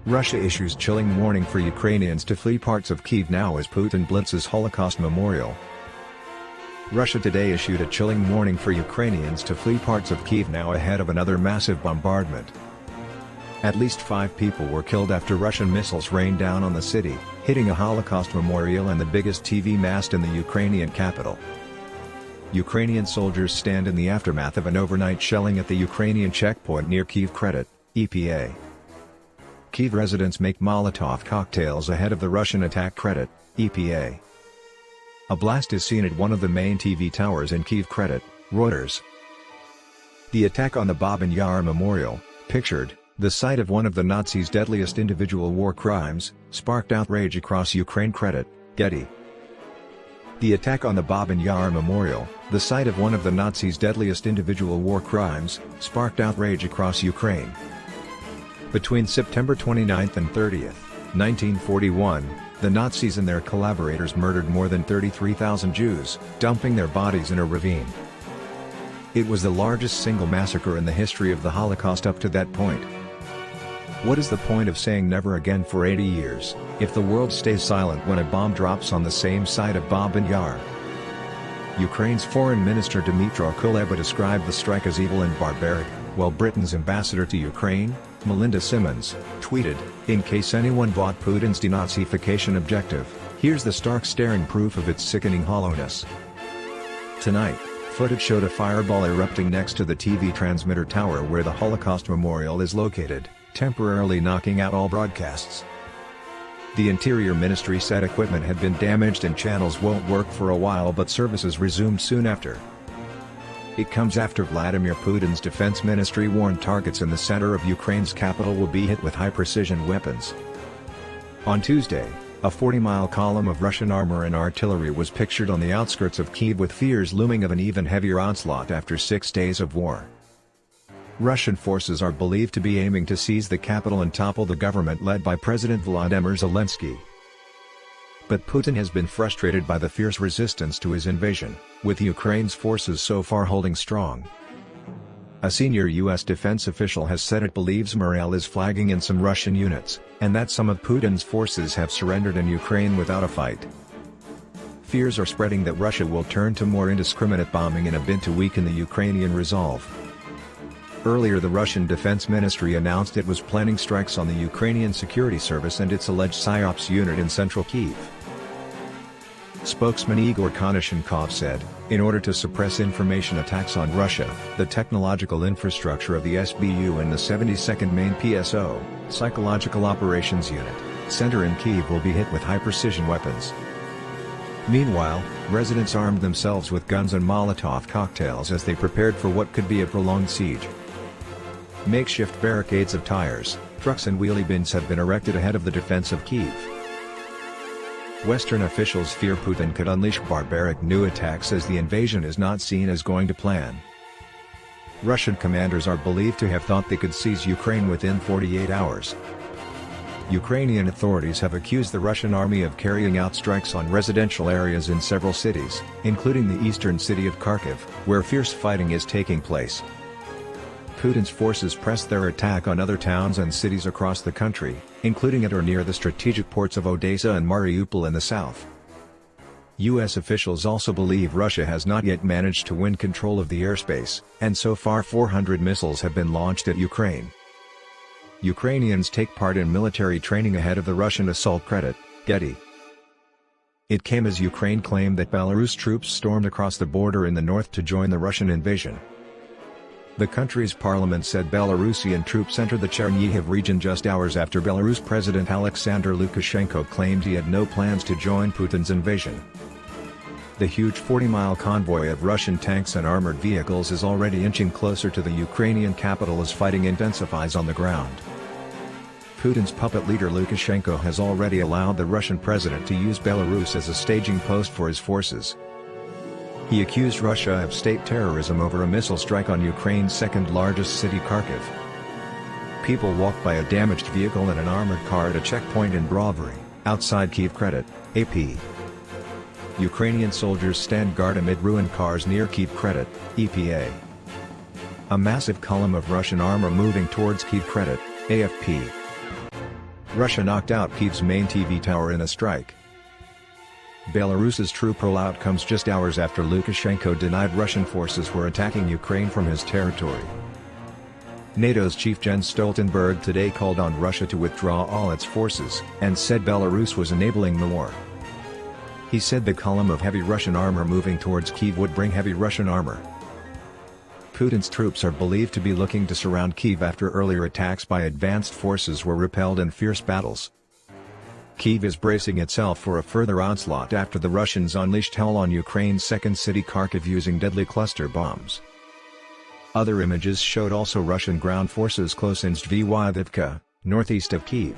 Russia issues chilling warning for Ukrainians to flee parts of Kyiv now as Putin blitzes Holocaust memorial. Russia today issued a chilling warning for Ukrainians to flee parts of Kyiv now ahead of another massive bombardment. At least 5 people were killed after Russian missiles rained down on the city, hitting a Holocaust memorial and the biggest TV mast in the Ukrainian capital. Ukrainian soldiers stand in the aftermath of an overnight shelling at the Ukrainian checkpoint near Kyiv EPA. Kyiv residents make Molotov cocktails ahead of the Russian attack EPA. A blast is seen at one of the main TV towers in Kyiv Reuters. The attack on the Babyn Yar memorial, pictured, the site of one of the Nazis' deadliest individual war crimes, sparked outrage across Ukraine Getty. The attack on the Babyn Yar memorial, the site of one of the Nazis' deadliest individual war crimes, sparked outrage across Ukraine. Between September 29 and 30, 1941, the Nazis and their collaborators murdered more than 33,000 Jews, dumping their bodies in a ravine. It was the largest single massacre in the history of the Holocaust up to that point. What is the point of saying never again for 80 years, if the world stays silent when a bomb drops on the same site of Babyn Yar? Ukraine's Foreign Minister Dmytro Kuleba described the strike as evil and barbaric, while Britain's ambassador to Ukraine, Melinda Simmons, tweeted, "In case anyone bought Putin's denazification objective, here's the stark staring proof of its sickening hollowness." Tonight, footage showed a fireball erupting next to the TV transmitter tower where the Holocaust memorial is located, temporarily knocking out all broadcasts. The Interior Ministry said equipment had been damaged and channels won't work for a while, but services resumed soon after. It comes after Vladimir Putin's defense ministry warned targets in the center of Ukraine's capital will be hit with high-precision weapons. On Tuesday, a 40-mile column of Russian armor and artillery was pictured on the outskirts of Kyiv, with fears looming of an even heavier onslaught after 6 days of war. Russian forces are believed to be aiming to seize the capital and topple the government led by President Volodymyr Zelensky. But Putin has been frustrated by the fierce resistance to his invasion, with Ukraine's forces so far holding strong. A senior U.S. defense official has said it believes morale is flagging in some Russian units, and that some of Putin's forces have surrendered in Ukraine without a fight. Fears are spreading that Russia will turn to more indiscriminate bombing in a bid to weaken the Ukrainian resolve. Earlier, the Russian Defense Ministry announced it was planning strikes on the Ukrainian Security Service and its alleged PSYOPs unit in central Kyiv. Spokesman Igor Konashenkov said, in order to suppress information attacks on Russia, the technological infrastructure of the SBU and the 72nd Main PSO, Psychological Operations Unit, center in Kyiv will be hit with high-precision weapons. Meanwhile, residents armed themselves with guns and Molotov cocktails as they prepared for what could be a prolonged siege. Makeshift barricades of tires, trucks and wheelie bins have been erected ahead of the defense of Kyiv. Western officials fear Putin could unleash barbaric new attacks as the invasion is not seen as going to plan. Russian commanders are believed to have thought they could seize Ukraine within 48 hours. Ukrainian authorities have accused the Russian army of carrying out strikes on residential areas in several cities, including the eastern city of Kharkiv, where fierce fighting is taking place. Putin's forces pressed their attack on other towns and cities across the country, including at or near the strategic ports of Odessa and Mariupol in the south. U.S. officials also believe Russia has not yet managed to win control of the airspace, and so far 400 missiles have been launched at Ukraine. Ukrainians take part in military training ahead of the Russian assault. Getty. It came as Ukraine claimed that Belarus troops stormed across the border in the north to join the Russian invasion. The country's parliament said Belarusian troops entered the Chernihiv region just hours after Belarus President Alexander Lukashenko claimed he had no plans to join Putin's invasion. The huge 40-mile convoy of Russian tanks and armored vehicles is already inching closer to the Ukrainian capital as fighting intensifies on the ground. Putin's puppet leader Lukashenko has already allowed the Russian president to use Belarus as a staging post for his forces. He accused Russia of state terrorism over a missile strike on Ukraine's second-largest city Kharkiv. People walked by a damaged vehicle and an armored car at a checkpoint in Brovary, outside Kyiv. AP. Ukrainian soldiers stand guard amid ruined cars near Kyiv. EPA. A massive column of Russian armor moving towards Kyiv. AFP. Russia knocked out Kyiv's main TV tower in a strike. Belarus's troop rollout comes just hours after Lukashenko denied Russian forces were attacking Ukraine from his territory. NATO's chief Jens Stoltenberg today called on Russia to withdraw all its forces, and said Belarus was enabling the war. He said the column of heavy Russian armor moving towards Kyiv would bring heavy Russian armor. Putin's troops are believed to be looking to surround Kyiv after earlier attacks by advanced forces were repelled in fierce battles. Kyiv is bracing itself for a further onslaught after the Russians unleashed hell on Ukraine's second city Kharkiv using deadly cluster bombs. Other images showed also Russian ground forces close in Zdviyivka, northeast of Kyiv.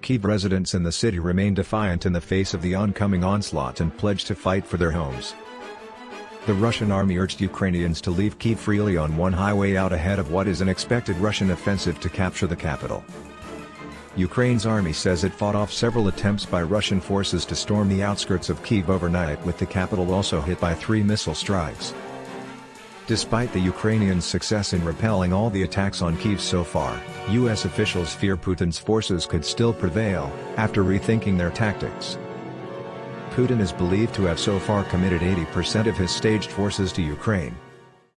Kyiv residents in the city remain defiant in the face of the oncoming onslaught and pledged to fight for their homes. The Russian army urged Ukrainians to leave Kyiv freely on one highway out ahead of what is an expected Russian offensive to capture the capital. Ukraine's army says it fought off several attempts by Russian forces to storm the outskirts of Kyiv overnight, with the capital also hit by 3 missile strikes. Despite the Ukrainians' success in repelling all the attacks on Kyiv so far, U.S. officials fear Putin's forces could still prevail, after rethinking their tactics. Putin is believed to have so far committed 80% of his staged forces to Ukraine.